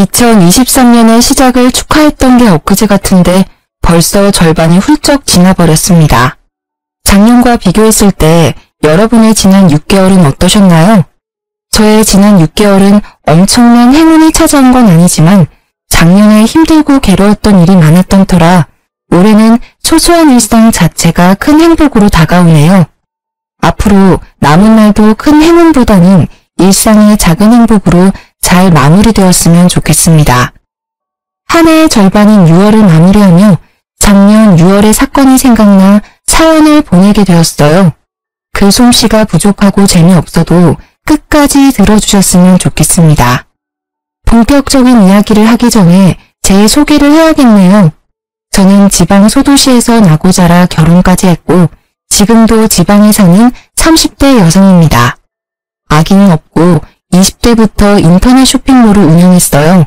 2023년의 시작을 축하했던 게 엊그제 같은데 벌써 절반이 훌쩍 지나버렸습니다. 작년과 비교했을 때 여러분의 지난 6개월은 어떠셨나요? 저의 지난 6개월은 엄청난 행운이 찾아온 건 아니지만 작년에 힘들고 괴로웠던 일이 많았던 터라 올해는 소소한 일상 자체가 큰 행복으로 다가오네요. 앞으로 남은 날도 큰 행운보다는 일상의 작은 행복으로 잘 마무리되었으면 좋겠습니다. 한 해의 절반인 6월을 마무리하며 작년 6월의 사건이 생각나 사연을 보내게 되었어요. 그 솜씨가 부족하고 재미없어도 끝까지 들어주셨으면 좋겠습니다. 본격적인 이야기를 하기 전에 제 소개를 해야겠네요. 저는 지방 소도시에서 나고 자라 결혼까지 했고 지금도 지방에 사는 30대 여성입니다. 아기는 없고 20대부터 인터넷 쇼핑몰을 운영했어요.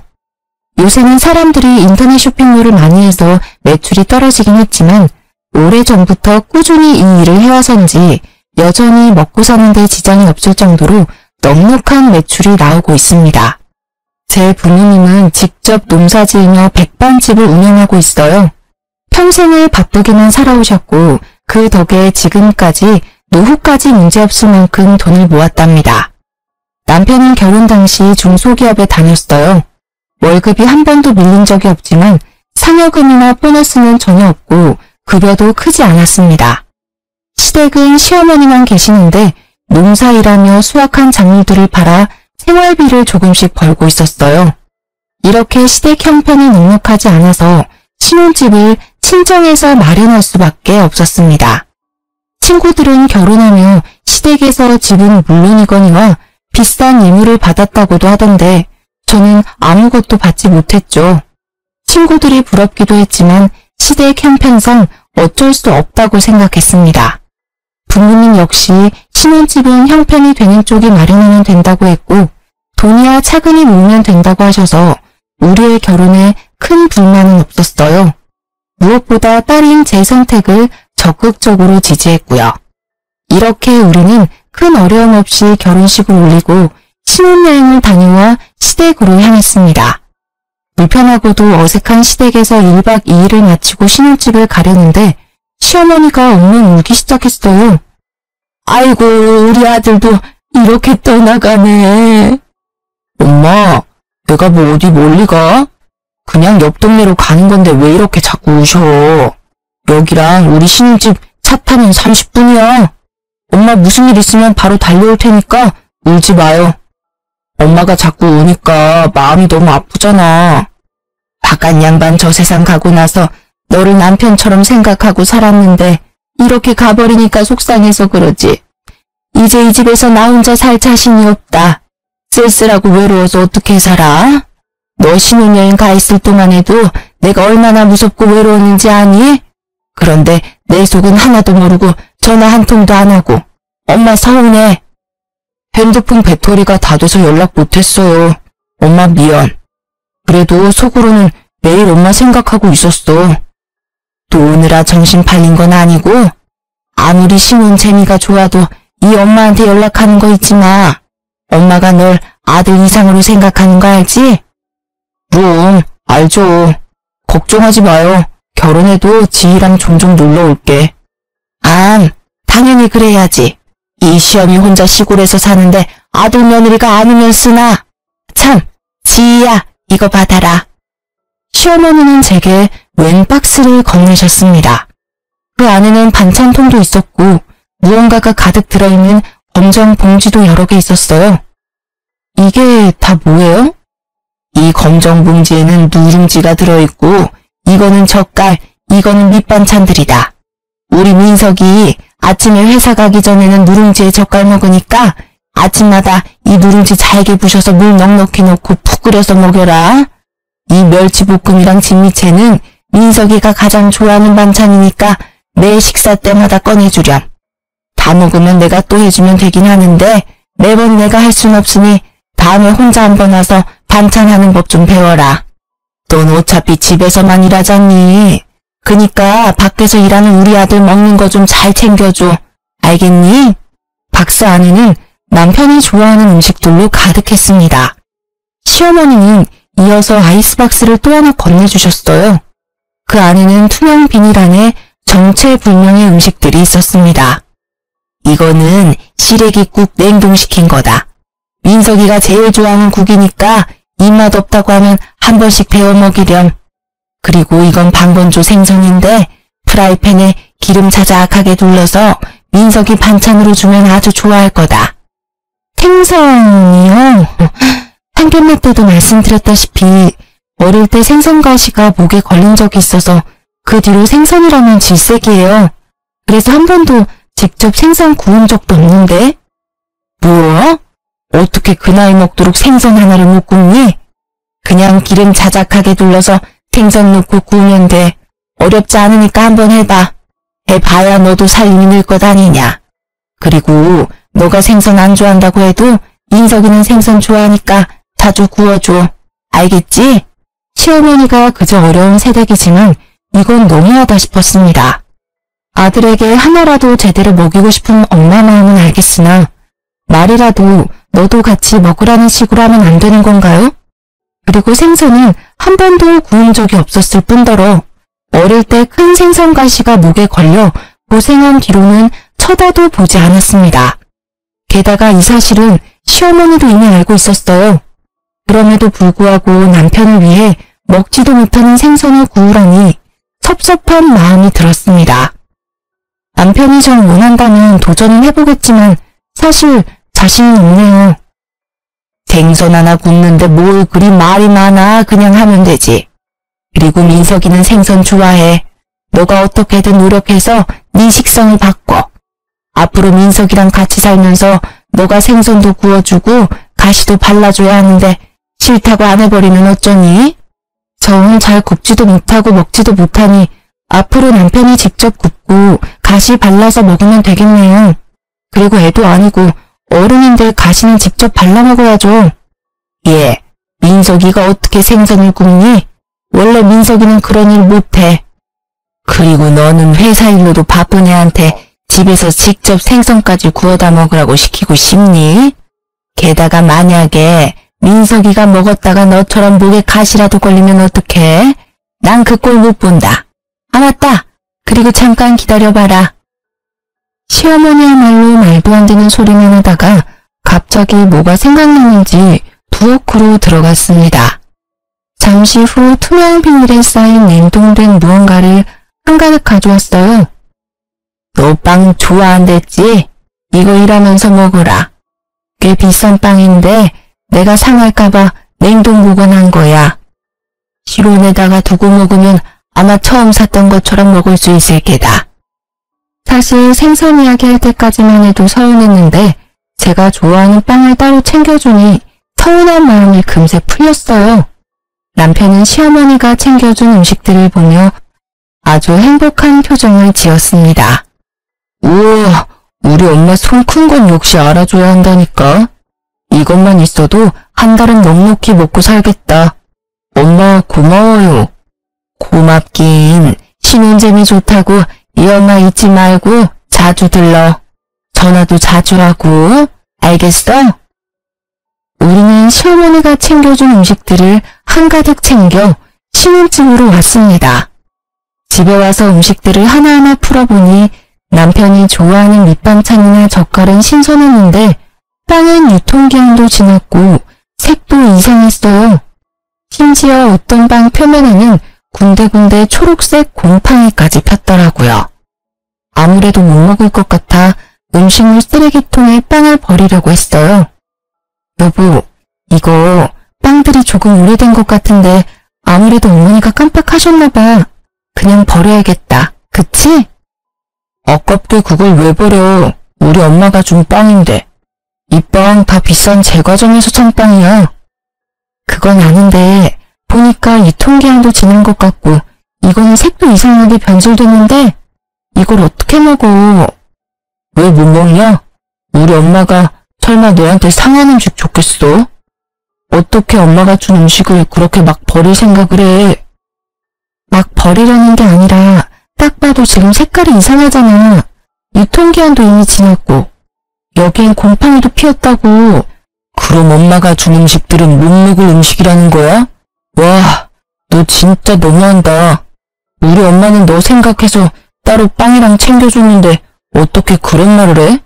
요새는 사람들이 인터넷 쇼핑몰을 많이 해서 매출이 떨어지긴 했지만 오래전부터 꾸준히 이 일을 해와서인지 여전히 먹고 사는 데 지장이 없을 정도로 넉넉한 매출이 나오고 있습니다. 제 부모님은 직접 농사지으며 백반집을 운영하고 있어요. 평생을 바쁘게만 살아오셨고 그 덕에 지금까지 노후까지 문제없을 만큼 돈을 모았답니다. 남편은 결혼 당시 중소기업에 다녔어요. 월급이 한 번도 밀린 적이 없지만 상여금이나 보너스는 전혀 없고 급여도 크지 않았습니다. 시댁은 시어머니만 계시는데 농사일하며 수확한 작물들을 팔아 생활비를 조금씩 벌고 있었어요. 이렇게 시댁 형편이 넉넉하지 않아서 신혼집을 친정에서 마련할 수밖에 없었습니다. 친구들은 결혼하며 시댁에서 집은 물론이거니와 비싼 예물을 받았다고도 하던데 저는 아무것도 받지 못했죠. 친구들이 부럽기도 했지만 시댁 형편상 어쩔 수 없다고 생각했습니다. 부모님 역시 신혼집은 형편이 되는 쪽이 마련하면 된다고 했고 돈이야 차근히 모으면 된다고 하셔서 우리의 결혼에 큰 불만은 없었어요. 무엇보다 딸인 제 선택을 적극적으로 지지했고요. 이렇게 우리는 큰 어려움 없이 결혼식을 올리고 신혼여행을 다녀와 시댁으로 향했습니다. 불편하고도 어색한 시댁에서 1박 2일을 마치고 신혼집을 가려는데 시어머니가 엉엉 울기 시작했어요. 아이고 우리 아들도 이렇게 떠나가네. 엄마, 내가 뭐 어디 멀리 가? 그냥 옆 동네로 가는 건데 왜 이렇게 자꾸 우셔? 여기랑 우리 신혼집 차 타면 30분이야. 엄마 무슨 일 있으면 바로 달려올 테니까 울지 마요. 엄마가 자꾸 우니까 마음이 너무 아프잖아. 바깥 양반 저 세상 가고 나서 너를 남편처럼 생각하고 살았는데 이렇게 가버리니까 속상해서 그러지. 이제 이 집에서 나 혼자 살 자신이 없다. 쓸쓸하고 외로워서 어떻게 살아? 너 신혼여행 가 있을 동안에도 내가 얼마나 무섭고 외로웠는지 아니? 그런데 내 속은 하나도 모르고 전화 한 통도 안 하고 엄마 서운해. 핸드폰 배터리가 다 돼서 연락 못했어요. 엄마 미안. 그래도 속으로는 매일 엄마 생각하고 있었어. 또 오느라 정신 팔린 건 아니고 아무리 신혼 재미가 좋아도 이 엄마한테 연락하는 거 잊지 마. 엄마가 널 아들 이상으로 생각하는 거 알지? 그럼 알죠. 걱정하지 마요. 결혼해도 지희랑 종종 놀러 올게. 당연히 그래야지. 이 시험이 혼자 시골에서 사는데 아들 며느리가 아니면 쓰나. 참, 지희야 이거 받아라. 시어머니는 제게 웬 박스를 건네셨습니다. 그 안에는 반찬통도 있었고 무언가가 가득 들어있는 검정 봉지도 여러 개 있었어요. 이게 다 뭐예요? 이 검정 봉지에는 누룽지가 들어있고 이거는 젓갈, 이거는 밑반찬들이다. 우리 민석이 아침에 회사 가기 전에는 누룽지에 젓갈 먹으니까 아침마다 이 누룽지 잘게 부셔서 물 넉넉히 넣고 푹 끓여서 먹여라. 이 멸치볶음이랑 진미채는 민석이가 가장 좋아하는 반찬이니까 내 식사 때마다 꺼내주렴. 다 먹으면 내가 또 해주면 되긴 하는데 매번 내가 할 순 없으니 다음에 혼자 한번 와서 반찬하는 법 좀 배워라. 넌 어차피 집에서만 일하잖니. 그니까 밖에서 일하는 우리 아들 먹는 거 좀 잘 챙겨줘. 알겠니? 박스 안에는 남편이 좋아하는 음식들로 가득했습니다. 시어머니는 이 이어서 아이스박스를 또 하나 건네주셨어요. 그 안에는 투명 비닐 안에 정체불명의 음식들이 있었습니다. 이거는 시래기국 냉동시킨 거다. 민석이가 제일 좋아하는 국이니까 입맛 없다고 하면 한 번씩 데워 먹이렴. 그리고 이건 방건조 생선인데 프라이팬에 기름 자작하게 둘러서 민석이 반찬으로 주면 아주 좋아할 거다. 생선이요? 상견례 때도 말씀드렸다시피 어릴 때 생선가시가 목에 걸린 적이 있어서 그 뒤로 생선이라면 질색이에요. 그래서 한 번도 직접 생선 구운 적도 없는데. 뭐? 어떻게 그 나이 먹도록 생선 하나를 못 굽니? 그냥 기름 자작하게 둘러서 생선 넣고 구우면 돼. 어렵지 않으니까 한번 해봐. 해봐야 너도 살림이 늘 것 아니냐. 그리고 너가 생선 안 좋아한다고 해도 민석이는 생선 좋아하니까 자주 구워줘. 알겠지? 시어머니가 그저 어려운 세대이지만 이건 너무하다 싶었습니다. 아들에게 하나라도 제대로 먹이고 싶은 엄마 마음은 알겠으나 말이라도 너도 같이 먹으라는 식으로 하면 안 되는 건가요? 그리고 생선은 한 번도 구운 적이 없었을 뿐더러 어릴 때 큰 생선가시가 목에 걸려 고생한 뒤로는 쳐다도 보지 않았습니다. 게다가 이 사실은 시어머니도 이미 알고 있었어요. 그럼에도 불구하고 남편을 위해 먹지도 못하는 생선을 구우라니 섭섭한 마음이 들었습니다. 남편이 절 원한다면 도전은 해보겠지만 사실 자신은 없네요. 생선 하나 굽는데 뭘 그리 말이 많아. 그냥 하면 되지. 그리고 민석이는 생선 좋아해. 너가 어떻게든 노력해서 네 식성을 바꿔. 앞으로 민석이랑 같이 살면서 너가 생선도 구워주고 가시도 발라줘야 하는데 싫다고 안 해버리면 어쩌니? 저는 잘 굽지도 못하고 먹지도 못하니 앞으로 남편이 직접 굽고 가시 발라서 먹으면 되겠네요. 그리고 애도 아니고 어른인데 가시는 직접 발라 먹어야죠. 예, 민석이가 어떻게 생선을 굽니? 원래 민석이는 그런 일 못해. 그리고 너는 회사 일로도 바쁜 애한테 집에서 직접 생선까지 구워다 먹으라고 시키고 싶니? 게다가 만약에 민석이가 먹었다가 너처럼 목에 가시라도 걸리면 어떡해? 난 그 꼴 못 본다. 아 맞다. 그리고 잠깐 기다려봐라. 시어머니야말로 말도 안 되는 소리만 하다가 갑자기 뭐가 생각났는지 부엌으로 들어갔습니다. 잠시 후 투명 비닐에 쌓인 냉동된 무언가를 한가득 가져왔어요. 너 빵 좋아한댔지? 이거 일하면서 먹어라. 꽤 비싼 빵인데 내가 상할까봐 냉동 보관한 거야. 실온에다가 두고 먹으면 아마 처음 샀던 것처럼 먹을 수 있을 게다. 사실 생선 이야기 할 때까지만 해도 서운했는데 제가 좋아하는 빵을 따로 챙겨주니 서운한 마음이 금세 풀렸어요. 남편은 시어머니가 챙겨준 음식들을 보며 아주 행복한 표정을 지었습니다. 우와, 우리 엄마 손 큰 건 역시 알아줘야 한다니까. 이것만 있어도 한 달은 넉넉히 먹고 살겠다. 엄마 고마워요. 고맙긴. 신혼재미 좋다고 이 엄마 잊지 말고 자주 들러. 전화도 자주 하고. 알겠어? 우리는 시어머니가 챙겨준 음식들을 한가득 챙겨 신혼집으로 왔습니다. 집에 와서 음식들을 하나하나 풀어보니 남편이 좋아하는 밑반찬이나 젓갈은 신선했는데 빵은 유통기한도 지났고 색도 이상했어요. 심지어 어떤 빵 표면에는 군데군데 초록색 곰팡이까지 폈더라고요. 아무래도 못 먹을 것 같아 음식물 쓰레기통에 빵을 버리려고 했어요. 여보, 이거 빵들이 조금 오래된 것 같은데 아무래도 어머니가 깜빡하셨나봐. 그냥 버려야겠다. 그치? 아깝게 그걸 왜 버려? 우리 엄마가 준 빵인데. 이 빵 다 비싼 제과점에서 산 빵이야. 그건 아는데 보니까 유통기한도 지난 것 같고 이거는 색도 이상하게 변질됐는데 이걸 어떻게 먹어? 왜 못 먹냐? 우리 엄마가 설마 너한테 상한 음식 줬겠어? 어떻게 엄마가 준 음식을 그렇게 막 버릴 생각을 해? 막 버리려는 게 아니라 딱 봐도 지금 색깔이 이상하잖아. 유통기한도 이미 지났고 여기엔 곰팡이도 피었다고. 그럼 엄마가 준 음식들은 못 먹을 음식이라는 거야? 와, 너 진짜 너무한다. 우리 엄마는 너 생각해서 따로 빵이랑 챙겨줬는데 어떻게 그런 말을 해?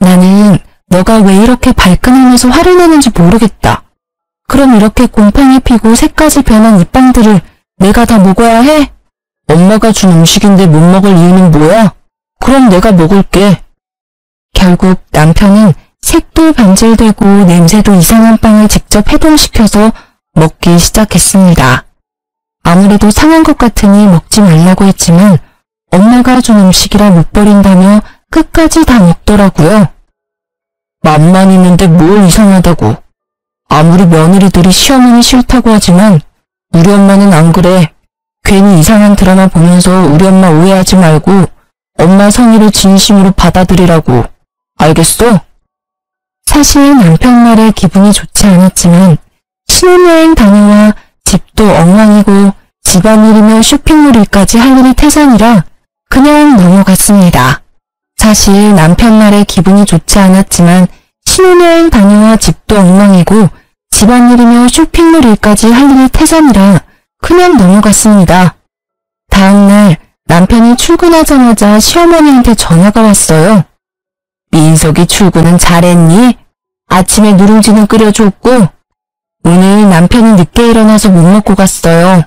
나는 너가 왜 이렇게 발끈하면서 화를 내는지 모르겠다. 그럼 이렇게 곰팡이 피고 색까지 변한 이 빵들을 내가 다 먹어야 해? 엄마가 준 음식인데 못 먹을 이유는 뭐야? 그럼 내가 먹을게. 결국 남편은 색도 변질되고 냄새도 이상한 빵을 직접 해동시켜서 먹기 시작했습니다. 아무래도 상한 것 같으니 먹지 말라고 했지만 엄마가 준 음식이라 못 버린다며 끝까지 다 먹더라고요. 맛만 있는데 뭘 이상하다고. 아무리 며느리들이 시어머니 싫다고 하지만 우리 엄마는 안 그래. 괜히 이상한 드라마 보면서 우리 엄마 오해하지 말고 엄마 성의를 진심으로 받아들이라고. 알겠어? 사실 남편 말에 기분이 좋지 않았지만 신혼여행 다녀와 집도 엉망이고 집안일이며 쇼핑몰일까지 할 일이 태산이라 그냥 넘어갔습니다. 사실 남편 말에 기분이 좋지 않았지만 신혼여행 다녀와 집도 엉망이고 집안일이며 쇼핑몰일까지 할 일이 태산이라 그냥 넘어갔습니다. 다음날 남편이 출근하자마자 시어머니한테 전화가 왔어요. 민석이 출근은 잘했니? 아침에 누룽지는 끓여줬고 오늘 남편이 늦게 일어나서 못 먹고 갔어요.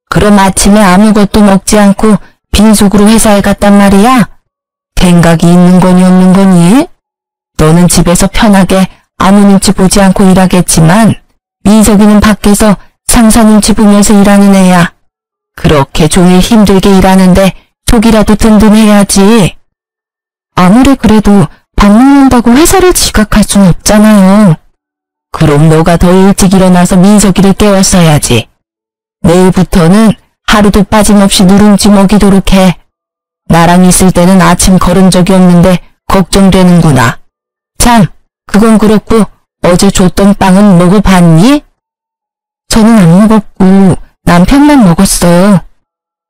그럼 아침에 아무것도 먹지 않고 빈속으로 회사에 갔단 말이야? 생각이 있는 거니 없는 거니? 너는 집에서 편하게 아무 눈치 보지 않고 일하겠지만 민석이는 밖에서 상사 눈치 보면서 일하는 애야. 그렇게 종일 힘들게 일하는데 속이라도 든든해야지. 아무리 그래도 밥 먹는다고 회사를 지각할 순 없잖아요. 그럼 너가 더 일찍 일어나서 민석이를 깨웠어야지. 내일부터는 하루도 빠짐없이 누룽지 먹이도록 해. 나랑 있을 때는 아침 걸은 적이 없는데 걱정되는구나. 참, 그건 그렇고 어제 줬던 빵은 먹어봤니? 저는 안 먹었고 남편만 먹었어요.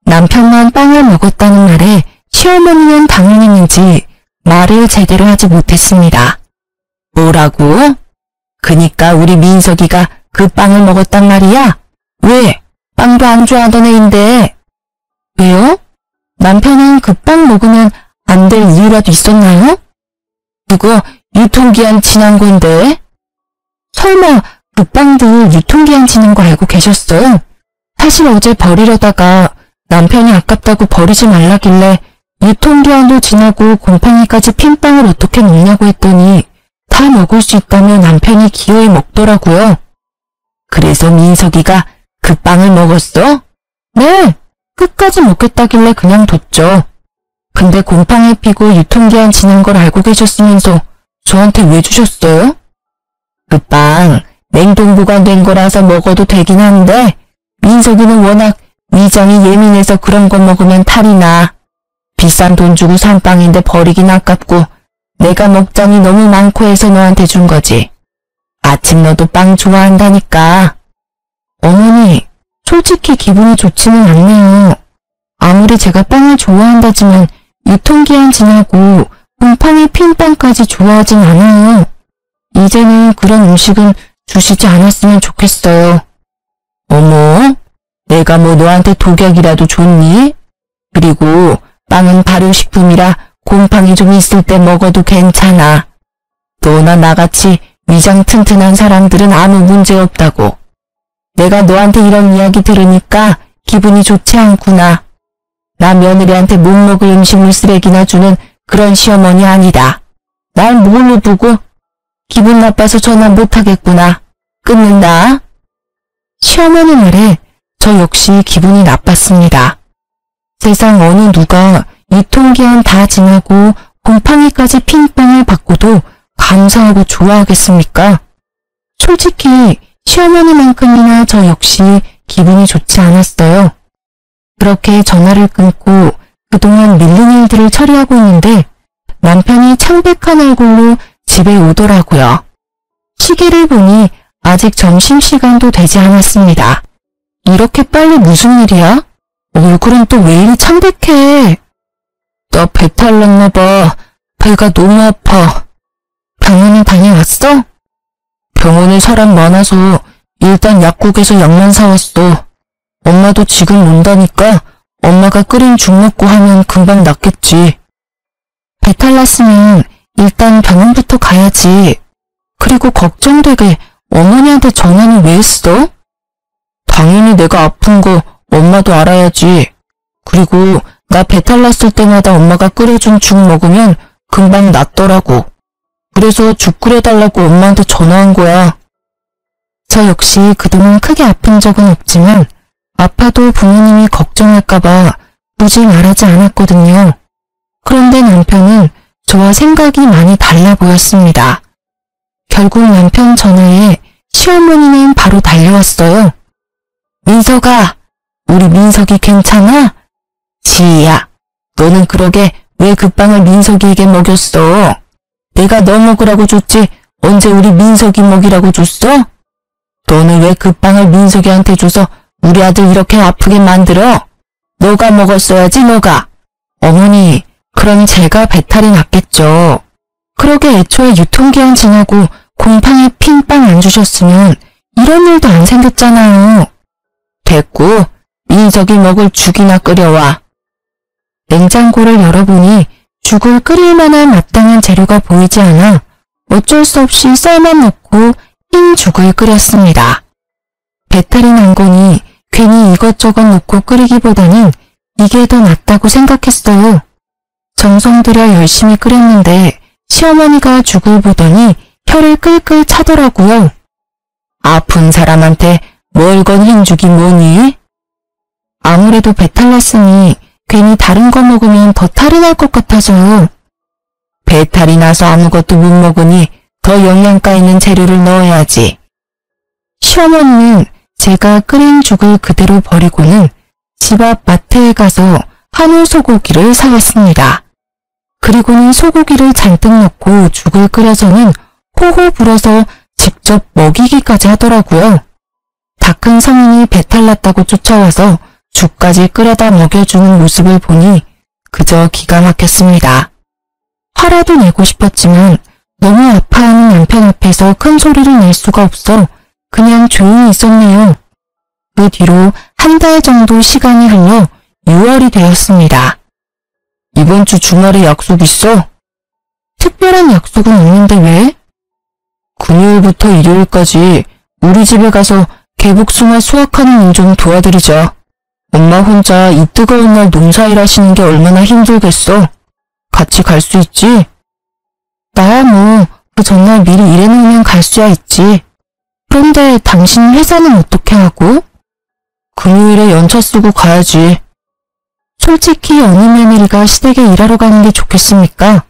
남편만 빵을 먹었다는 말에 시어머니는 당황했는지 말을 제대로 하지 못했습니다. 뭐라고? 그니까 우리 민석이가 그 빵을 먹었단 말이야? 왜? 빵도 안 좋아하던 애인데. 왜요? 남편은 그 빵 먹으면 안 될 이유라도 있었나요? 그거 유통기한 지난 건데. 설마 그 빵들 유통기한 지난 거 알고 계셨어요? 사실 어제 버리려다가 남편이 아깝다고 버리지 말라길래 유통기한도 지나고 곰팡이까지 핀 빵을 어떻게 먹냐고 했더니 다 먹을 수 있다며 남편이 기어이 먹더라고요. 그래서 민석이가 그 빵을 먹었어? 네, 끝까지 먹겠다길래 그냥 뒀죠. 근데 곰팡이 피고 유통기한 지난 걸 알고 계셨으면서 저한테 왜 주셨어요? 그 빵 냉동 보관된 거라서 먹어도 되긴 한데 민석이는 워낙 위장이 예민해서 그런 거 먹으면 탈이 나. 비싼 돈 주고 산 빵인데 버리긴 아깝고 내가 먹장이 너무 많고 해서 너한테 준 거지. 아침 너도 빵 좋아한다니까. 어머니, 솔직히 기분이 좋지는 않네요. 아무리 제가 빵을 좋아한다지만 유통기한 지나고 곰팡이 핀 빵까지 좋아하진 않아요. 이제는 그런 음식은 주시지 않았으면 좋겠어요. 어머, 내가 뭐 너한테 독약이라도 줬니? 그리고 빵은 발효식품이라 곰팡이 좀 있을 때 먹어도 괜찮아. 너나 나같이 위장 튼튼한 사람들은 아무 문제 없다고. 내가 너한테 이런 이야기 들으니까 기분이 좋지 않구나. 나 며느리한테 못 먹을 음식물 쓰레기나 주는 그런 시어머니 아니다. 날 뭘로 보고? 기분 나빠서 전화 못하겠구나. 끊는다. 시어머니 말에 저 역시 기분이 나빴습니다. 세상 어느 누가 유통기한 다 지나고 곰팡이까지 핀 빵을 받고도 감사하고 좋아하겠습니까? 솔직히 시어머니만큼이나 저 역시 기분이 좋지 않았어요. 그렇게 전화를 끊고 그동안 밀린 일들을 처리하고 있는데 남편이 창백한 얼굴로 집에 오더라고요. 시계를 보니 아직 점심시간도 되지 않았습니다. 이렇게 빨리 무슨 일이야? 얼굴은 또 왜 이리 창백해? 너 배탈 났나 봐. 배가 너무 아파. 병원에 다녀왔어? 병원에 사람 많아서 일단 약국에서 약만 사왔어. 엄마도 지금 온다니까 엄마가 끓인 죽 먹고 하면 금방 낫겠지. 배탈 났으면 일단 병원부터 가야지. 그리고 걱정되게 어머니한테 전화는 왜 했어? 당연히 내가 아픈 거 엄마도 알아야지. 그리고 나 배탈 났을 때마다 엄마가 끓여준 죽 먹으면 금방 낫더라고. 그래서 죽 끓여달라고 엄마한테 전화한 거야. 저 역시 그동안 크게 아픈 적은 없지만 아파도 부모님이 걱정할까봐 굳이 말하지 않았거든요. 그런데 남편은 저와 생각이 많이 달라 보였습니다. 결국 남편 전화에 시어머니는 바로 달려왔어요. 민석아, 우리 민석이 괜찮아? 지희야, 너는 그러게 왜 그 빵을 민석이에게 먹였어? 내가 너 먹으라고 줬지 언제 우리 민석이 먹이라고 줬어? 너는 왜 그 빵을 민석이한테 줘서 우리 아들 이렇게 아프게 만들어? 너가 먹었어야지 너가. 어머니, 그럼 제가 배탈이 났겠죠. 그러게 애초에 유통기한 지나고 곰팡이 핀 빵 안 주셨으면 이런 일도 안 생겼잖아요. 됐고, 민석이 먹을 죽이나 끓여와. 냉장고를 열어보니 죽을 끓일 만한 마땅한 재료가 보이지 않아 어쩔 수 없이 쌀만 넣고 흰 죽을 끓였습니다. 배탈이 난 거니 괜히 이것저것 넣고 끓이기보다는 이게 더 낫다고 생각했어요. 정성 들여 열심히 끓였는데 시어머니가 죽을 보더니 혀를 끌끌 차더라고요. 아픈 사람한테 뭘 건 흰죽이 뭐니? 아무래도 배탈 났으니 괜히 다른 거 먹으면 더 탈이 날 것 같아서요. 배탈이 나서 아무것도 못 먹으니 더 영양가 있는 재료를 넣어야지. 시어머니는 제가 끓인 죽을 그대로 버리고는 집 앞 마트에 가서 한우 소고기를 사왔습니다. 그리고는 소고기를 잔뜩 넣고 죽을 끓여서는 호호 불어서 직접 먹이기까지 하더라고요. 다 큰 성인이 배탈 났다고 쫓아와서 죽까지 끓여다 먹여주는 모습을 보니 그저 기가 막혔습니다. 화라도 내고 싶었지만 너무 아파하는 남편 앞에서 큰 소리를 낼 수가 없어 그냥 조용히 있었네요. 그 뒤로 한 달 정도 시간이 흘러 6월이 되었습니다. 이번 주 주말에 약속 있어? 특별한 약속은 없는데 왜? 금요일부터 일요일까지 우리 집에 가서 개복숭아 수확하는 일 좀 도와드리자. 엄마 혼자 이 뜨거운 날 농사일 하시는 게 얼마나 힘들겠어. 같이 갈 수 있지? 나야 뭐 그 전날 미리 일해놓으면 갈 수야 있지. 그런데 당신 회사는 어떻게 하고? 금요일에 연차 쓰고 가야지. 솔직히 어느 며느리가 시댁에 일하러 가는 게 좋겠습니까?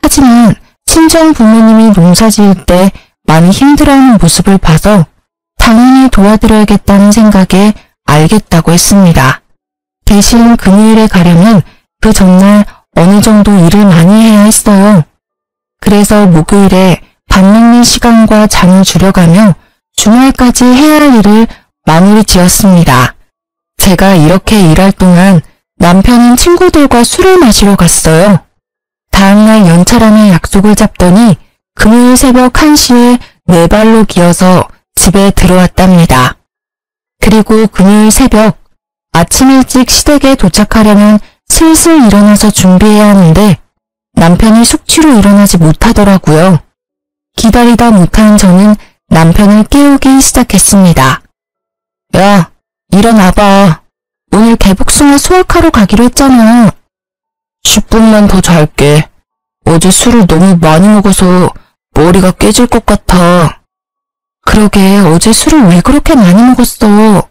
하지만 친정 부모님이 농사 지을 때 많이 힘들어하는 모습을 봐서 당연히 도와드려야겠다는 생각에 알겠다고 했습니다. 대신 금요일에 가려면 그 전날 어느 정도 일을 많이 해야 했어요. 그래서 목요일에 밥 먹는 시간과 잠을 줄여가며 주말까지 해야 할 일을 마무리 지었습니다. 제가 이렇게 일할 동안 남편은 친구들과 술을 마시러 갔어요. 다음날 연차라며 약속을 잡더니 금요일 새벽 1시에 네 발로 기어서 집에 들어왔답니다. 그리고 금요일 새벽 아침 일찍 시댁에 도착하려면 슬슬 일어나서 준비해야 하는데 남편이 숙취로 일어나지 못하더라고요. 기다리다 못한 저는 남편을 깨우기 시작했습니다. 야, 일어나봐. 오늘 개복숭아 수확하러 가기로 했잖아. 10분만 더 잘게. 어제 술을 너무 많이 먹어서 머리가 깨질 것 같아. 그러게 어제 술을 왜 그렇게 많이 먹었어?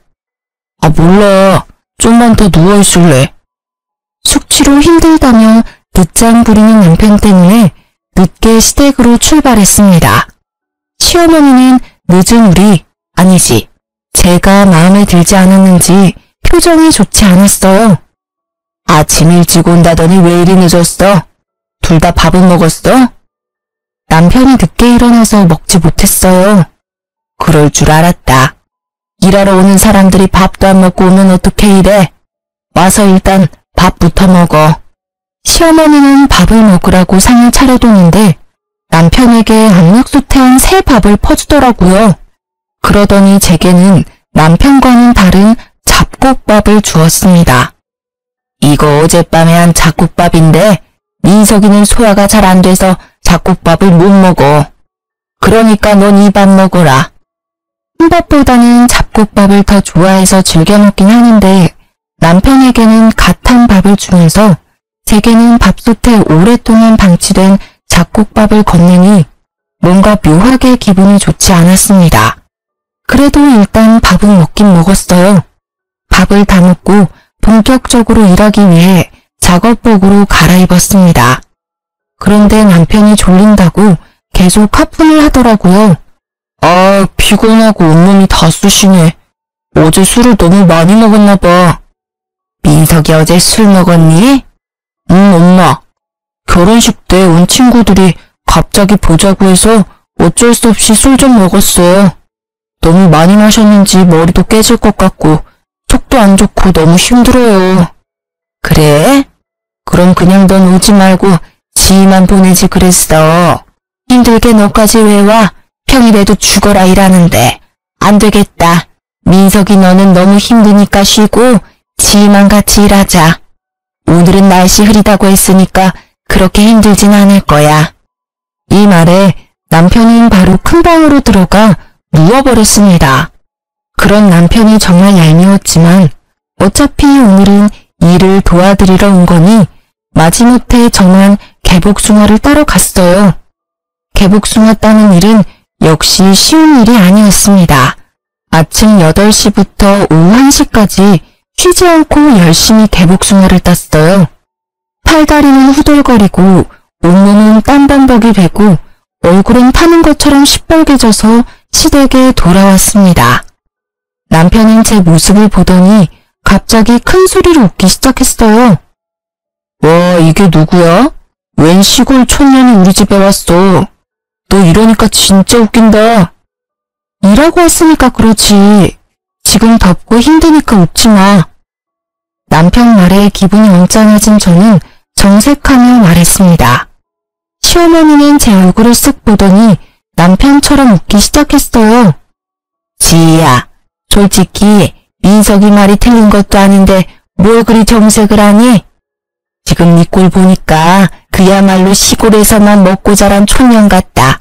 아 몰라. 좀만 더 누워있을래. 숙취로 힘들다며 늦잠 부리는 남편 때문에 늦게 시댁으로 출발했습니다. 시어머니는 늦은 우리, 아니지, 제가 마음에 들지 않았는지 표정이 좋지 않았어요. 아침 일찍 온다더니 왜 이리 늦었어? 둘 다 밥은 먹었어? 남편이 늦게 일어나서 먹지 못했어요. 그럴 줄 알았다. 일하러 오는 사람들이 밥도 안 먹고 오면 어떻게 이래? 와서 일단 밥부터 먹어. 시어머니는 밥을 먹으라고 상을 차려두는데 남편에게 압력솥에 한 새 밥을 퍼주더라고요. 그러더니 제게는 남편과는 다른 잡곡밥을 주었습니다. 이거 어젯밤에 한 잡곡밥인데 민석이는 소화가 잘 안 돼서 잡곡밥을 못 먹어. 그러니까 넌 이 밥 먹어라. 흰밥보다는 잡곡밥을 더 좋아해서 즐겨 먹긴 하는데 남편에게는 갓한 밥을 주면서 제게는 밥솥에 오랫동안 방치된 잡곡밥을 건네니 뭔가 묘하게 기분이 좋지 않았습니다. 그래도 일단 밥은 먹긴 먹었어요. 밥을 다 먹고 본격적으로 일하기 위해 작업복으로 갈아입었습니다. 그런데 남편이 졸린다고 계속 하품을 하더라고요. 아, 피곤하고 온몸이 다 쑤시네. 어제 술을 너무 많이 먹었나 봐. 민석이 어제 술 먹었니? 응, 엄마. 결혼식 때 온 친구들이 갑자기 보자고 해서 어쩔 수 없이 술 좀 먹었어요. 너무 많이 마셨는지 머리도 깨질 것 같고 속도 안 좋고 너무 힘들어요. 그래? 그럼 그냥 넌 오지 말고 지희만 보내지 그랬어. 힘들게 너까지 왜 와? 평일에도 죽어라 일하는데. 안 되겠다. 민석이 너는 너무 힘드니까 쉬고 지희만 같이 일하자. 오늘은 날씨 흐리다고 했으니까 그렇게 힘들진 않을 거야. 이 말에 남편은 바로 큰 방으로 들어가 누워버렸습니다. 그런 남편이 정말 얄미웠지만 어차피 오늘은 일을 도와드리러 온 거니 마지못해 저만 개복숭아를 따러 갔어요. 개복숭아 따는 일은 역시 쉬운 일이 아니었습니다. 아침 8시부터 오후 1시까지 쉬지 않고 열심히 개복숭아를 땄어요. 팔다리는 후들거리고 온몸은 땀범벅이 되고 얼굴은 타는 것처럼 시뻘개져서 시댁에 돌아왔습니다. 남편은 제 모습을 보더니 갑자기 큰 소리로 웃기 시작했어요. 와, 이게 누구야? 웬 시골 촌년이 우리 집에 왔어. 너 이러니까 진짜 웃긴다. 일하고 왔으니까 그러지. 지금 덥고 힘드니까 웃지 마. 남편 말에 기분이 엉짱해진 저는 정색하며 말했습니다. 시어머니는 제 얼굴을 쓱 보더니 남편처럼 웃기 시작했어요. 지희야, 솔직히 민석이 말이 틀린 것도 아닌데 뭘 그리 정색을 하니? 지금 네 꼴 보니까 그야말로 시골에서만 먹고 자란 촌년 같다.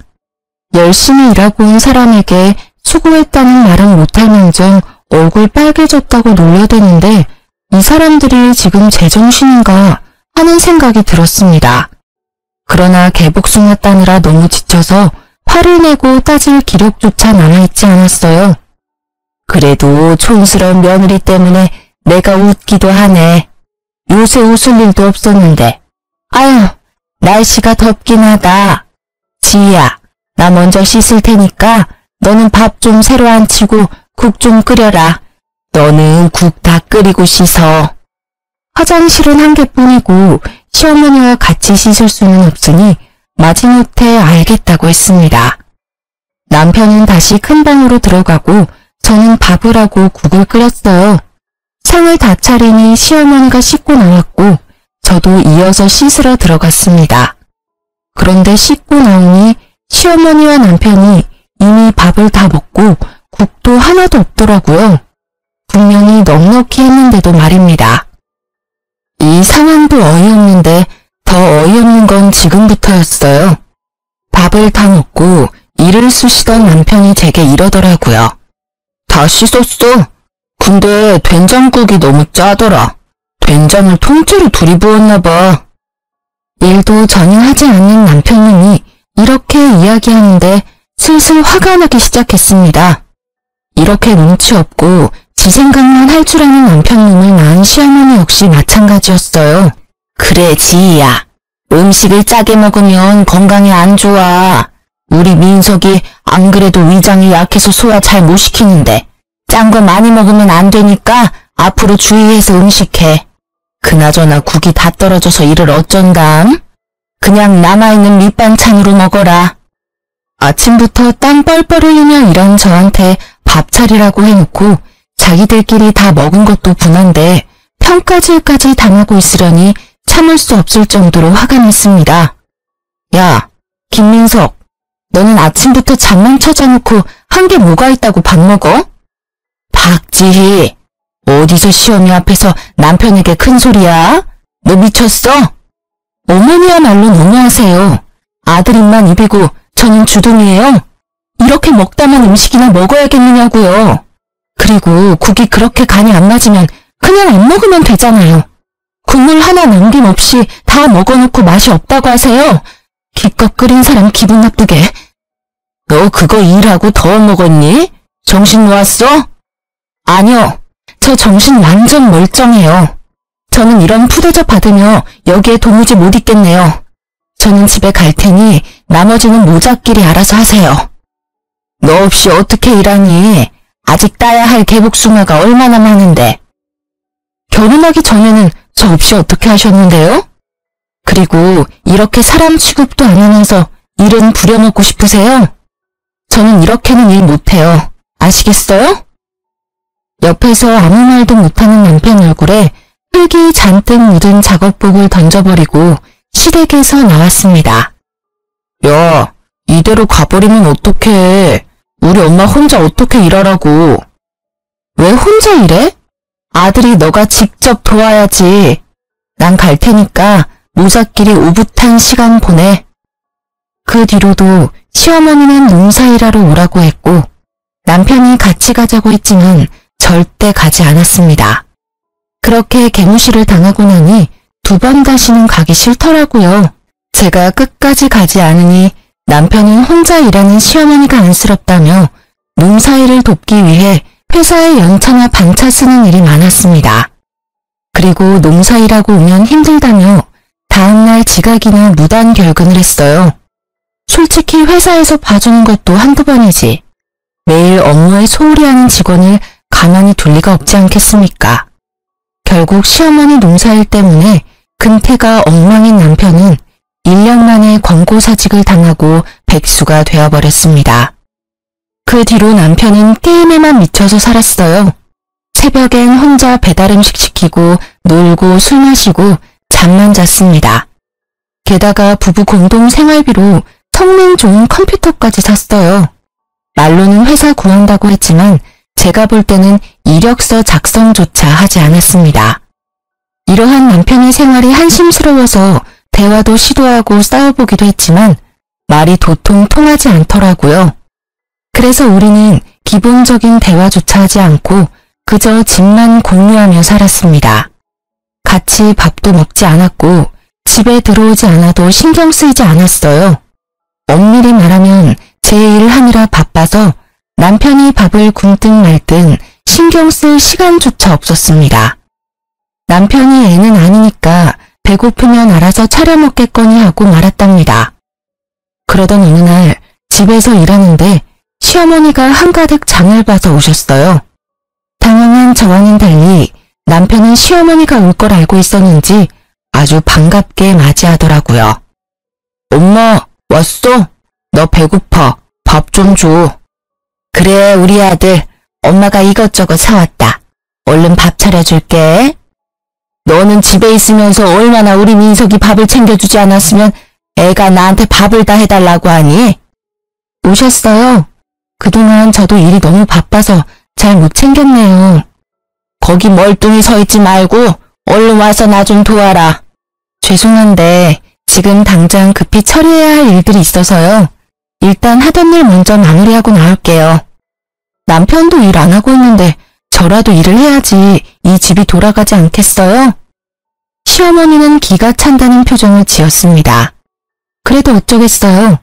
열심히 일하고 온 사람에게 수고했다는 말은 못할 망정 얼굴 빨개졌다고 놀려대는데 이 사람들이 지금 제정신인가 하는 생각이 들었습니다. 그러나 개복숭아 따느라 너무 지쳐서 화를 내고 따질 기력조차 남아있지 않았어요. 그래도 촌스러운 며느리 때문에 내가 웃기도 하네. 요새 웃을 일도 없었는데. 아유, 날씨가 덥긴 하다. 지희야, 나 먼저 씻을 테니까 너는 밥 좀 새로 안 치고 국 좀 끓여라. 너는 국 다 끓이고 씻어. 화장실은 한 개뿐이고 시어머니와 같이 씻을 수는 없으니 마지못해 알겠다고 했습니다. 남편은 다시 큰 방으로 들어가고 저는 밥을 하고 국을 끓였어요. 상을 다 차리니 시어머니가 씻고 나왔고 저도 이어서 씻으러 들어갔습니다. 그런데 씻고 나오니 시어머니와 남편이 이미 밥을 다 먹고 국도 하나도 없더라고요. 분명히 넉넉히 했는데도 말입니다. 이 상황도 어이없는데 더 어이없는 건 지금부터였어요. 밥을 다 먹고 이를 쑤시던 남편이 제게 이러더라고요. 다 씻었어. 근데 된장국이 너무 짜더라. 된장을 통째로 둘이 부었나 봐. 일도 전혀 하지 않는 남편님이 이렇게 이야기하는데 슬슬 화가 나기 시작했습니다. 이렇게 눈치 없고 지 생각만 할 줄 아는 남편님을 낳은 시어머니 역시 마찬가지였어요. 그래, 지희야. 음식을 짜게 먹으면 건강에 안 좋아. 우리 민석이 안 그래도 위장이 약해서 소화 잘 못 시키는데 짠 거 많이 먹으면 안 되니까 앞으로 주의해서 음식해. 그나저나 국이 다 떨어져서 이를 어쩐담? 그냥 남아있는 밑반찬으로 먹어라. 아침부터 땀 뻘뻘 흘리며 일한 저한테 밥 차리라고 해놓고 자기들끼리 다 먹은 것도 분한데 평가질까지 당하고 있으려니 참을 수 없을 정도로 화가 났습니다. 야, 김민석, 너는 아침부터 잠만 쳐자놓고 한 게 뭐가 있다고 밥 먹어? 박지희, 어디서 시어미 앞에서 남편에게 큰 소리야? 너 미쳤어? 어머니야말로 너무하세요. 아들 입만 입이고 저는 주둥이에요. 이렇게 먹다만 음식이나 먹어야겠느냐고요. 그리고 국이 그렇게 간이 안 맞으면 그냥 안 먹으면 되잖아요. 국물 하나 남김없이 다 먹어놓고 맛이 없다고 하세요. 기껏 끓인 사람 기분 나쁘게. 너 그거 일하고 더 먹었니? 정신 놓았어? 아니요. 저 정신 완전 멀쩡해요. 저는 이런 푸대접 받으며 여기에 도무지 못 있겠네요. 저는 집에 갈 테니 나머지는 모자끼리 알아서 하세요. 너 없이 어떻게 일하니? 아직 따야 할 개복숭아가 얼마나 많은데. 결혼하기 전에는 저 없이 어떻게 하셨는데요? 그리고 이렇게 사람 취급도 안 하면서 일은 부려먹고 싶으세요? 저는 이렇게는 일 못해요. 아시겠어요? 옆에서 아무 말도 못하는 남편 얼굴에 흙이 잔뜩 묻은 작업복을 던져버리고 시댁에서 나왔습니다. 야, 이대로 가버리면 어떡해. 우리 엄마 혼자 어떻게 일하라고. 왜 혼자 일해? 아들이 너가 직접 도와야지. 난 갈 테니까 모자끼리 오붓한 시간 보내. 그 뒤로도 시어머니는 농사일하러 오라고 했고 남편이 같이 가자고 했지만 절대 가지 않았습니다. 그렇게 개무시를 당하고 나니 2번 다시는 가기 싫더라고요. 제가 끝까지 가지 않으니 남편은 혼자 일하는 시어머니가 안쓰럽다며 농사일을 돕기 위해 회사에 연차나 반차 쓰는 일이 많았습니다. 그리고 농사일하고 오면 힘들다며 다음날 지각이나 무단 결근을 했어요. 솔직히 회사에서 봐주는 것도 한두 번이지. 매일 업무에 소홀히 하는 직원을 가만히 둘 리가 없지 않겠습니까? 결국 시어머니 농사일 때문에 근태가 엉망인 남편은 1년 만에 권고사직을 당하고 백수가 되어버렸습니다. 그 뒤로 남편은 게임에만 미쳐서 살았어요. 새벽엔 혼자 배달음식 시키고 놀고 술 마시고 잠만 잤습니다. 게다가 부부 공동 생활비로 성능 좋은 컴퓨터까지 샀어요. 말로는 회사 구한다고 했지만 제가 볼 때는 이력서 작성조차 하지 않았습니다. 이러한 남편의 생활이 한심스러워서 대화도 시도하고 싸워보기도 했지만 말이 도통 통하지 않더라고요. 그래서 우리는 기본적인 대화조차 하지 않고 그저 집만 공유하며 살았습니다. 같이 밥도 먹지 않았고 집에 들어오지 않아도 신경 쓰이지 않았어요. 엄밀히 말하면 제 일을 하느라 바빠서 남편이 밥을 굶든 말든 신경 쓸 시간조차 없었습니다. 남편이 애는 아니니까 배고프면 알아서 차려 먹겠거니 하고 말았답니다. 그러던 어느 날 집에서 일하는데 시어머니가 한가득 장을 봐서 오셨어요. 당황한 저와는 달리 남편은 시어머니가 올 걸 알고 있었는지 아주 반갑게 맞이하더라고요. 엄마, 왔어? 너 배고파. 밥 좀 줘. 그래, 우리 아들. 엄마가 이것저것 사왔다. 얼른 밥 차려줄게. 너는 집에 있으면서 얼마나 우리 민석이 밥을 챙겨주지 않았으면 애가 나한테 밥을 다 해달라고 하니? 오셨어요. 그동안 저도 일이 너무 바빠서 잘 못 챙겼네요. 거기 멀뚱히 서 있지 말고 얼른 와서 나 좀 도와라. 죄송한데 지금 당장 급히 처리해야 할 일들이 있어서요. 일단 하던 일 먼저 마무리하고 나올게요. 남편도 일 안 하고 있는데 저라도 일을 해야지 이 집이 돌아가지 않겠어요? 시어머니는 기가 찬다는 표정을 지었습니다. 그래도 어쩌겠어요.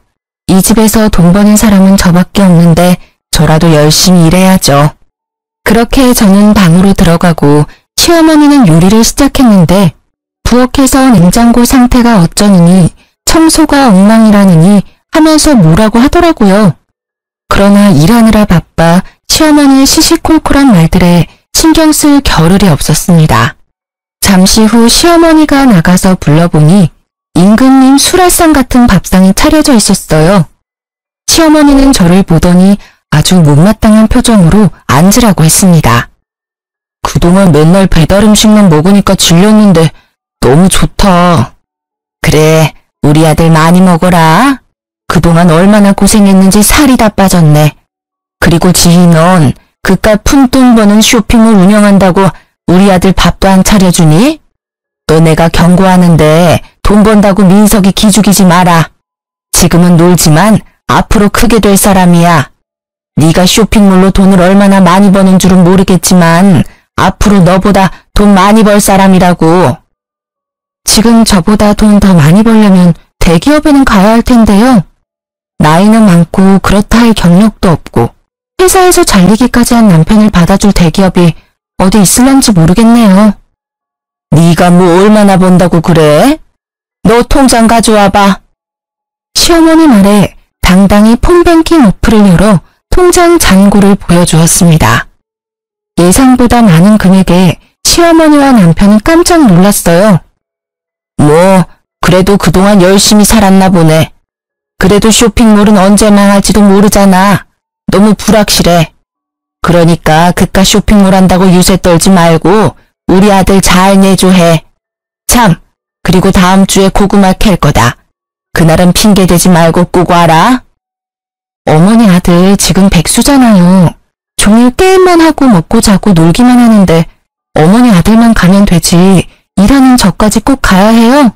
이 집에서 돈 버는 사람은 저밖에 없는데 저라도 열심히 일해야죠. 그렇게 저는 방으로 들어가고 시어머니는 요리를 시작했는데 부엌에서 냉장고 상태가 어쩌느니 청소가 엉망이라느니 하면서 뭐라고 하더라고요. 그러나 일하느라 바빠 시어머니의 시시콜콜한 말들에 신경 쓸 겨를이 없었습니다. 잠시 후 시어머니가 나가서 불러보니 임금님 수라상 같은 밥상이 차려져 있었어요. 시어머니는 저를 보더니 아주 못마땅한 표정으로 앉으라고 했습니다. 그동안 맨날 배달 음식만 먹으니까 질렸는데 너무 좋다. 그래, 우리 아들 많이 먹어라. 그동안 얼마나 고생했는지 살이 다 빠졌네. 그리고 지희 넌 그깟 푼돈 버는 쇼핑몰 운영한다고 우리 아들 밥도 안 차려주니? 너 내가 경고하는데 돈 번다고 민석이 기죽이지 마라. 지금은 놀지만 앞으로 크게 될 사람이야. 네가 쇼핑몰로 돈을 얼마나 많이 버는 줄은 모르겠지만 앞으로 너보다 돈 많이 벌 사람이라고. 지금 저보다 돈 더 많이 벌려면 대기업에는 가야 할 텐데요. 나이는 많고 그렇다 할 경력도 없고 회사에서 잘리기까지 한 남편을 받아줄 대기업이 어디 있을런지 모르겠네요. 네가 뭐 얼마나 번다고 그래? 너 통장 가져와봐. 시어머니 말에 당당히 폰뱅킹 어플을 열어 통장 잔고를 보여주었습니다. 예상보다 많은 금액에 시어머니와 남편은 깜짝 놀랐어요. 뭐 그래도 그동안 열심히 살았나 보네. 그래도 쇼핑몰은 언제 망할지도 모르잖아. 너무 불확실해. 그러니까 그깟 쇼핑몰 한다고 유세 떨지 말고 우리 아들 잘 내조해. 참, 그리고 다음 주에 고구마 캘 거다. 그날은 핑계 대지 말고 꼭 와라. 어머니 아들 지금 백수잖아요. 종일 게임만 하고 먹고 자고 놀기만 하는데 어머니 아들만 가면 되지 일하는 저까지 꼭 가야 해요?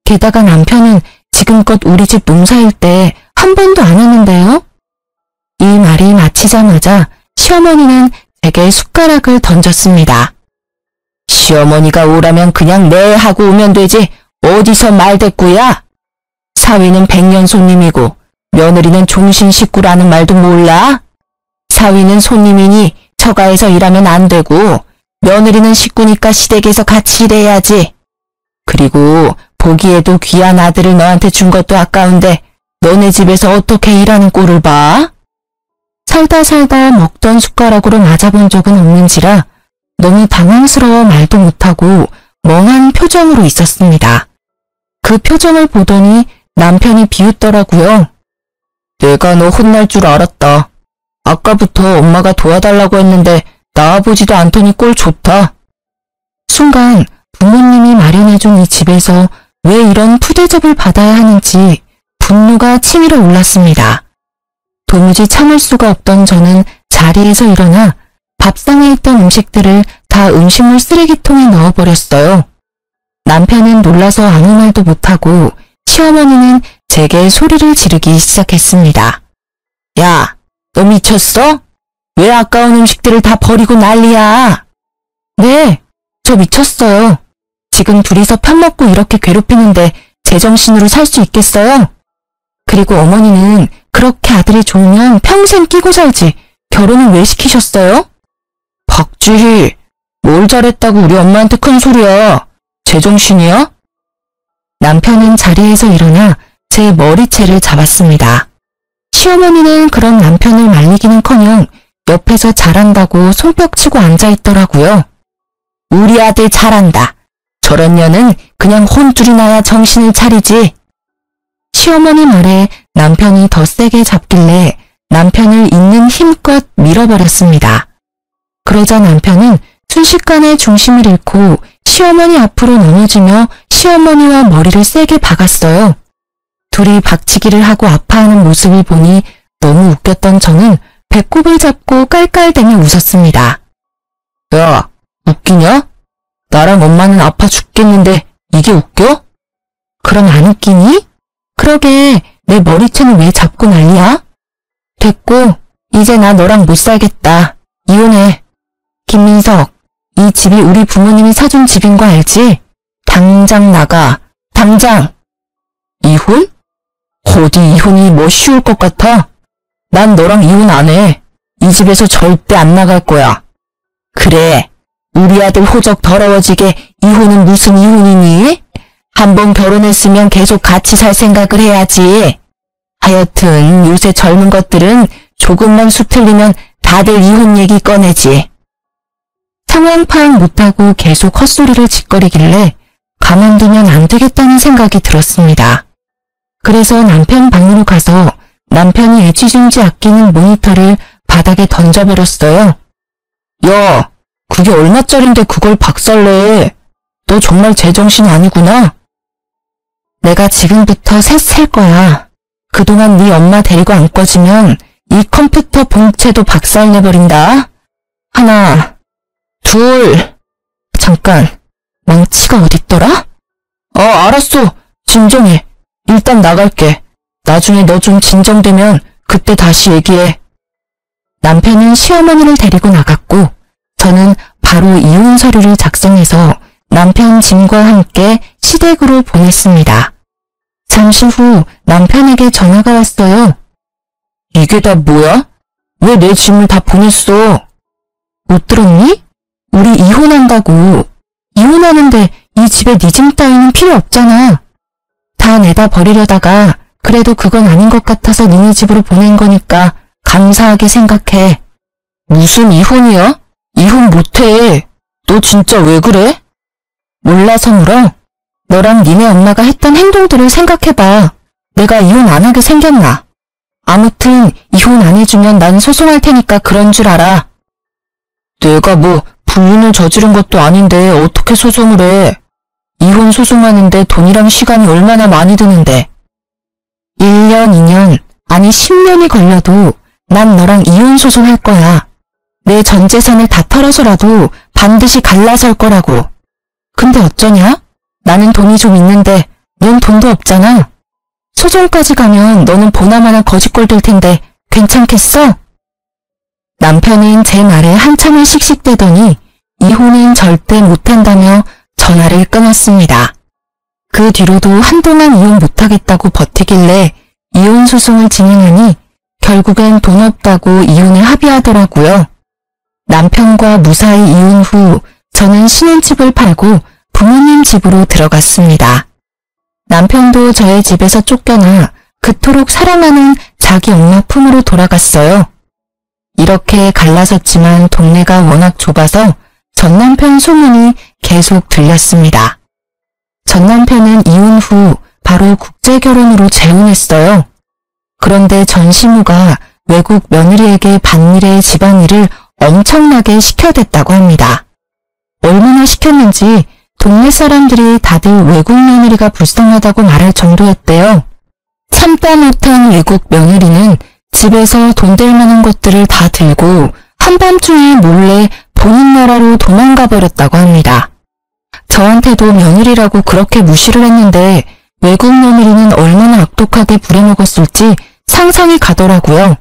게다가 남편은 지금껏 우리 집 농사일 때 한 번도 안 했는데요. 이 말이 마치자마자 시어머니는 제게 숟가락을 던졌습니다. 시어머니가 오라면 그냥 네 하고 오면 되지 어디서 말대꾸야? 사위는 백년 손님이고 며느리는 종신 식구라는 말도 몰라? 사위는 손님이니 처가에서 일하면 안 되고 며느리는 식구니까 시댁에서 같이 일해야지. 그리고 보기에도 귀한 아들을 너한테 준 것도 아까운데 너네 집에서 어떻게 일하는 꼴을 봐? 살다 먹던 숟가락으로 맞아본 적은 없는지라 너무 당황스러워 말도 못하고 멍한 표정으로 있었습니다. 그 표정을 보더니 남편이 비웃더라고요. 내가 너 혼날 줄 알았다. 아까부터 엄마가 도와달라고 했는데 나와보지도 않더니 꼴 좋다. 순간 부모님이 마련해준 이 집에서 왜 이런 푸대접을 받아야 하는지 분노가 치밀어 올랐습니다. 도무지 참을 수가 없던 저는 자리에서 일어나 밥상에 있던 음식들을 다 음식물 쓰레기통에 넣어버렸어요. 남편은 놀라서 아무 말도 못하고 시어머니는 제게 소리를 지르기 시작했습니다. 야, 너 미쳤어? 왜 아까운 음식들을 다 버리고 난리야? 네, 저 미쳤어요. 지금 둘이서 편먹고 이렇게 괴롭히는데 제정신으로 살 수 있겠어요? 그리고 어머니는 그렇게 아들이 좋으면 평생 끼고 살지 결혼을 왜 시키셨어요? 박주희, 뭘 잘했다고 우리 엄마한테 큰 소리야. 제정신이야? 남편은 자리에서 일어나 제 머리채를 잡았습니다. 시어머니는 그런 남편을 말리기는커녕 옆에서 잘한다고 손뼉치고 앉아있더라고요. 우리 아들 잘한다. 저런 년은 그냥 혼쭐이 나야 정신을 차리지. 시어머니 말에 남편이 더 세게 잡길래 남편을 있는 힘껏 밀어버렸습니다. 그러자 남편은 순식간에 중심을 잃고 시어머니 앞으로 넘어지며 시어머니와 머리를 세게 박았어요. 둘이 박치기를 하고 아파하는 모습을 보니 너무 웃겼던 저는 배꼽을 잡고 깔깔대며 웃었습니다. 야, 웃기냐? 나랑 엄마는 아파 죽겠는데 이게 웃겨? 그럼 안 웃기니? 그러게 내 머리채는 왜 잡고 난리야? 됐고 이제 나 너랑 못 살겠다. 이혼해. 김민석, 이 집이 우리 부모님이 사준 집인 거 알지? 당장 나가. 당장. 이혼? 어디 이혼이 뭐 쉬울 것 같아? 난 너랑 이혼 안 해. 이 집에서 절대 안 나갈 거야. 그래. 우리 아들 호적 더러워지게 이혼은 무슨 이혼이니? 한번 결혼했으면 계속 같이 살 생각을 해야지. 하여튼 요새 젊은 것들은 조금만 수 틀리면 다들 이혼 얘기 꺼내지. 상황 파악 못하고 계속 헛소리를 짓거리길래 가만두면 안 되겠다는 생각이 들었습니다. 그래서 남편 방으로 가서 남편이 애지중지 아끼는 모니터를 바닥에 던져버렸어요. 야, 그게 얼마짜린데 그걸 박살내. 너 정말 제정신이 아니구나. 내가 지금부터 셋 셀 거야. 그동안 네 엄마 데리고 안 꺼지면 이 컴퓨터 본체도 박살내버린다. 하나, 둘. 잠깐, 망치가 어딨더라? 알았어. 진정해. 일단 나갈게. 나중에 너 좀 진정되면 그때 다시 얘기해. 남편은 시어머니를 데리고 나갔고 저는 바로 이혼 서류를 작성해서 남편 짐과 함께 시댁으로 보냈습니다. 잠시 후 남편에게 전화가 왔어요. 이게 다 뭐야? 왜 내 짐을 다 보냈어? 못 들었니? 우리 이혼한다고. 이혼하는데 이 집에 네 짐 따위는 필요 없잖아. 다 내다 버리려다가 그래도 그건 아닌 것 같아서 니네 집으로 보낸 거니까 감사하게 생각해. 무슨 이혼이야? 이혼 못해. 너 진짜 왜 그래? 몰라서 물어? 너랑 니네 엄마가 했던 행동들을 생각해봐. 내가 이혼 안 하게 생겼나? 아무튼 이혼 안 해주면 난 소송할 테니까 그런 줄 알아. 내가 뭐 불륜을 저지른 것도 아닌데 어떻게 소송을 해? 이혼 소송하는데 돈이랑 시간이 얼마나 많이 드는데. 1년, 2년, 아니 10년이 걸려도 난 너랑 이혼 소송할 거야. 내 전 재산을 다 털어서라도 반드시 갈라설 거라고. 근데 어쩌냐? 나는 돈이 좀 있는데 넌 돈도 없잖아. 소송까지 가면 너는 보나마나 거지꼴 될 텐데 괜찮겠어? 남편은 제 말에 한참을 씩씩대더니 이혼은 절대 못한다며 전화를 끊었습니다. 그 뒤로도 한동안 이혼 못하겠다고 버티길래 이혼 소송을 진행하니 결국엔 돈 없다고 이혼에 합의하더라고요. 남편과 무사히 이혼 후 저는 신혼집을 팔고 부모님 집으로 들어갔습니다. 남편도 저의 집에서 쫓겨나 그토록 사랑하는 자기 엄마 품으로 돌아갔어요. 이렇게 갈라섰지만 동네가 워낙 좁아서 전 남편 소문이 계속 들렸습니다. 전 남편은 이혼 후 바로 국제결혼으로 재혼했어요. 그런데 전 시모가 외국 며느리에게 반일의 집안일을 엄청나게 시켜댔다고 합니다. 얼마나 시켰는지 동네 사람들이 다들 외국 며느리가 불쌍하다고 말할 정도였대요. 참다 못한 외국 며느리는 집에서 돈 될 만한 것들을 다 들고 한밤중에 몰래 본인 나라로 도망가 버렸다고 합니다. 저한테도 며느리라고 그렇게 무시를 했는데 외국 며느리는 얼마나 악독하게 부려먹었을지 상상이 가더라고요.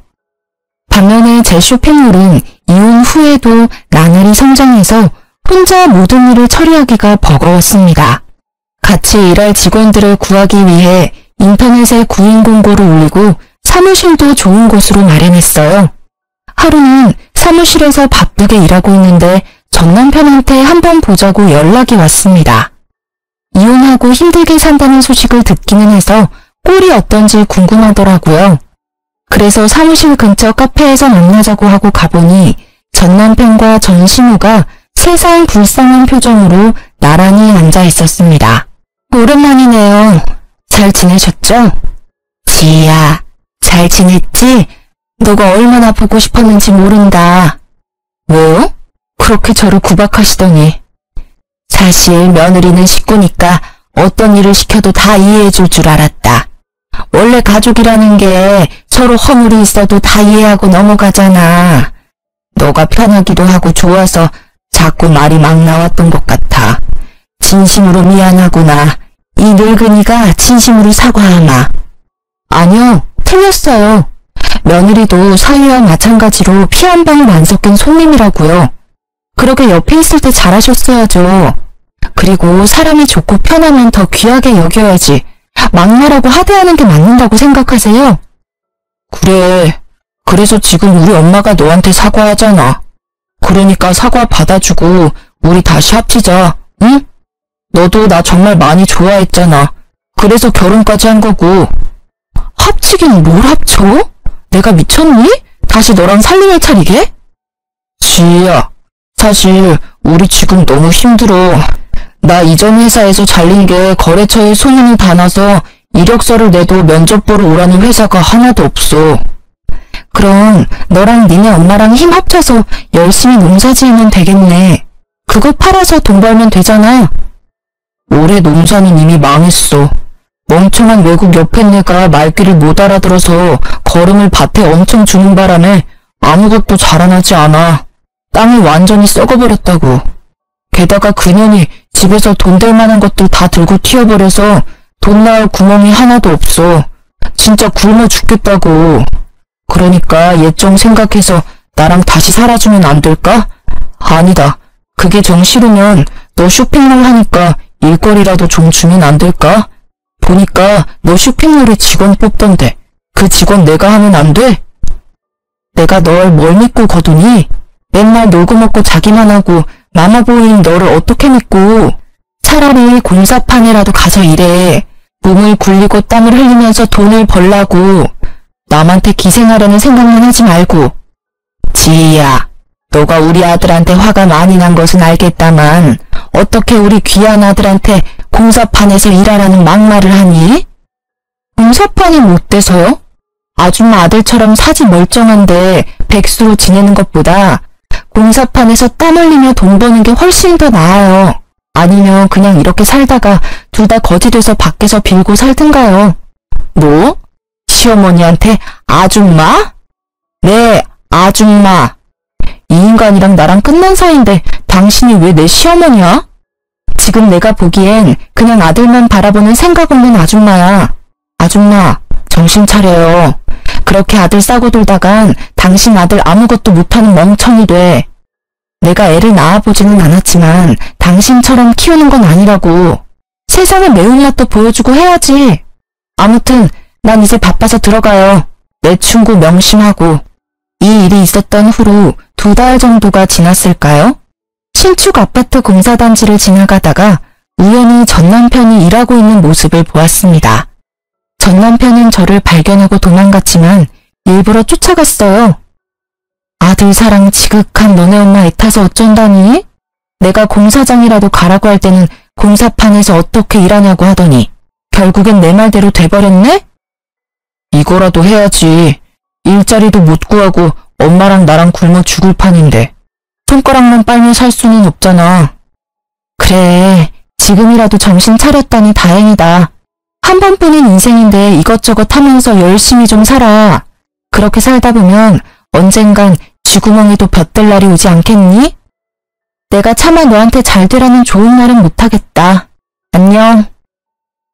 반면에 제 쇼핑몰은 이혼 후에도 나날이 성장해서 혼자 모든 일을 처리하기가 버거웠습니다. 같이 일할 직원들을 구하기 위해 인터넷에 구인 공고를 올리고 사무실도 좋은 곳으로 마련했어요. 하루는 사무실에서 바쁘게 일하고 있는데 전 남편한테 한번 보자고 연락이 왔습니다. 이혼하고 힘들게 산다는 소식을 듣기는 해서 꼴이 어떤지 궁금하더라고요. 그래서 사무실 근처 카페에서 만나자고 하고 가보니 전 남편과 전 시모가 세상 불쌍한 표정으로 나란히 앉아 있었습니다. 오랜만이네요. 잘 지내셨죠? 지희야, 잘 지냈지? 너가 얼마나 보고 싶었는지 모른다. 왜요? 그렇게 저를 구박하시더니. 사실 며느리는 식구니까 어떤 일을 시켜도 다 이해해줄 줄 알았다. 원래 가족이라는 게 서로 허물이 있어도 다 이해하고 넘어가잖아. 너가 편하기도 하고 좋아서 자꾸 말이 막 나왔던 것 같아. 진심으로 미안하구나. 이 늙은이가 진심으로 사과하마. 아니요, 틀렸어요. 며느리도 사위와 마찬가지로 피 한 방울 안 섞인 손님이라고요. 그러게 옆에 있을 때 잘하셨어야죠. 그리고 사람이 좋고 편하면 더 귀하게 여겨야지. 막말하고 하대하는 게 맞는다고 생각하세요? 그래. 그래서 지금 우리 엄마가 너한테 사과하잖아. 그러니까 사과 받아주고 우리 다시 합치자, 응? 너도 나 정말 많이 좋아했잖아. 그래서 결혼까지 한 거고. 합치긴 뭘 합쳐? 내가 미쳤니? 다시 너랑 살림을 차리게? 지희야, 사실 우리 지금 너무 힘들어. 나 이전 회사에서 잘린 게 거래처에 소문이 다 나서 이력서를 내도 면접 보러 오라는 회사가 하나도 없어. 그럼 너랑 니네 엄마랑 힘 합쳐서 열심히 농사 지으면 되겠네. 그거 팔아서 돈 벌면 되잖아. 올해 농사는 이미 망했어. 멍청한 외국 옆에 내가 말귀를 못 알아들어서 걸음을 밭에 엄청 주는 바람에 아무것도 자라나지 않아. 땅이 완전히 썩어버렸다고. 게다가 그년이 집에서 돈 될 만한 것들 다 들고 튀어버려서 돈 나올 구멍이 하나도 없어. 진짜 굶어 죽겠다고. 그러니까 옛 좀 생각해서 나랑 다시 살아주면 안 될까? 아니다. 그게 정 싫으면 너 쇼핑몰 하니까 일거리라도 좀 주면 안 될까? 보니까 너 쇼핑몰에 직원 뽑던데 그 직원 내가 하면 안 돼? 내가 널 뭘 믿고 거두니? 맨날 놀고 먹고 자기만 하고 마마보이인 너를 어떻게 믿고. 차라리 공사판에라도 가서 일해. 몸을 굴리고 땀을 흘리면서 돈을 벌라고. 남한테 기생하려는 생각만 하지 말고. 지희야, 너가 우리 아들한테 화가 많이 난 것은 알겠다만 어떻게 우리 귀한 아들한테 공사판에서 일하라는 막말을 하니? 공사판이 못 돼서요? 아줌마 아들처럼 사지 멀쩡한데 백수로 지내는 것보다 공사판에서 땀 흘리며 돈 버는 게 훨씬 더 나아요. 아니면 그냥 이렇게 살다가 둘 다 거지 돼서 밖에서 빌고 살든가요. 뭐? 시어머니한테 아줌마? 네, 아줌마. 이 인간이랑 나랑 끝난 사이인데 당신이 왜 내 시어머니야? 지금 내가 보기엔 그냥 아들만 바라보는 생각 없는 아줌마야. 아줌마, 정신 차려요. 그렇게 아들 싸고 돌다간 당신 아들 아무것도 못하는 멍청이 돼. 내가 애를 낳아보지는 않았지만 당신처럼 키우는 건 아니라고. 세상에 매운맛도 보여주고 해야지. 아무튼 난 이제 바빠서 들어가요. 내 충고 명심하고. 이 일이 있었던 후로 2달 정도가 지났을까요? 신축 아파트 공사단지를 지나가다가 우연히 전 남편이 일하고 있는 모습을 보았습니다. 전 남편은 저를 발견하고 도망갔지만 일부러 쫓아갔어요. 아들 사랑 지극한 너네 엄마 애타서 어쩐다니? 내가 공사장이라도 가라고 할 때는 공사판에서 어떻게 일하냐고 하더니 결국엔 내 말대로 돼버렸네? 이거라도 해야지. 일자리도 못 구하고 엄마랑 나랑 굶어 죽을 판인데 손가락만 빨면 살 수는 없잖아. 그래, 지금이라도 정신 차렸다니 다행이다. 한 번뿐인 인생인데 이것저것 하면서 열심히 좀 살아. 그렇게 살다 보면 언젠간 쥐구멍에도 볕들 날이 오지 않겠니? 내가 차마 너한테 잘 되라는 좋은 말은 못하겠다. 안녕.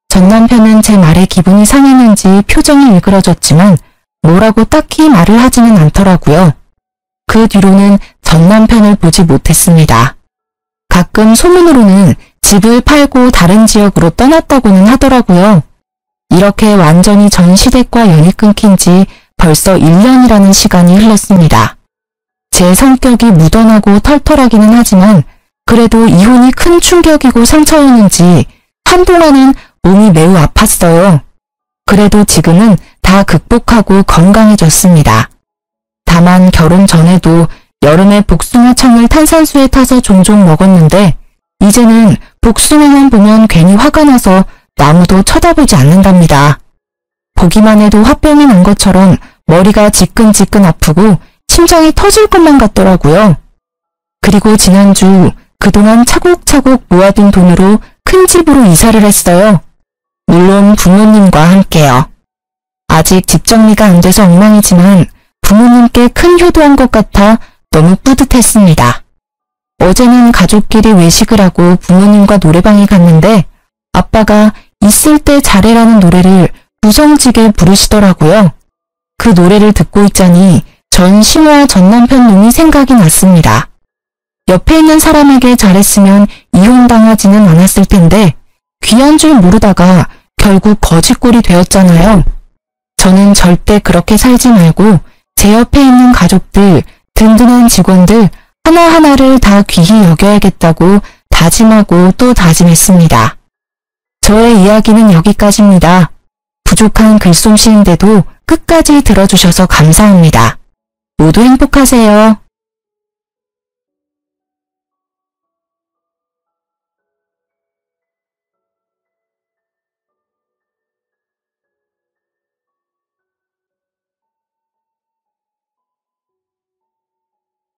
전 남편은 제 말에 기분이 상했는지 표정이 일그러졌지만 뭐라고 딱히 말을 하지는 않더라고요. 그 뒤로는 전 남편을 보지 못했습니다. 가끔 소문으로는 집을 팔고 다른 지역으로 떠났다고는 하더라고요. 이렇게 완전히 전 시댁과 연이 끊긴 지 벌써 1년이라는 시간이 흘렀습니다. 제 성격이 무던하고 털털하기는 하지만 그래도 이혼이 큰 충격이고 상처였는지 한동안은 몸이 매우 아팠어요. 그래도 지금은 다 극복하고 건강해졌습니다. 다만 결혼 전에도 여름에 복숭아청을 탄산수에 타서 종종 먹었는데 이제는 복숭아만 보면 괜히 화가 나서 아무도 쳐다보지 않는답니다. 보기만 해도 화병이 난 것처럼 머리가 지끈지끈 아프고 심장이 터질 것만 같더라고요. 그리고 지난주 그동안 차곡차곡 모아둔 돈으로 큰 집으로 이사를 했어요. 물론 부모님과 함께요. 아직 집 정리가 안 돼서 엉망이지만 부모님께 큰 효도한 것 같아 너무 뿌듯했습니다. 어제는 가족끼리 외식을 하고 부모님과 노래방에 갔는데 아빠가 있을 때 잘해라는 노래를 구성지게 부르시더라고요. 그 노래를 듣고 있자니 전 심호와 전 남편 놈이 생각이 났습니다. 옆에 있는 사람에게 잘했으면 이혼당하지는 않았을 텐데 귀한 줄 모르다가 결국 거지꼴이 되었잖아요. 저는 절대 그렇게 살지 말고 제 옆에 있는 가족들, 든든한 직원들 하나하나를 다 귀히 여겨야겠다고 다짐하고 또 다짐했습니다. 저의 이야기는 여기까지입니다. 부족한 글솜씨인데도 끝까지 들어주셔서 감사합니다. 모두 행복하세요.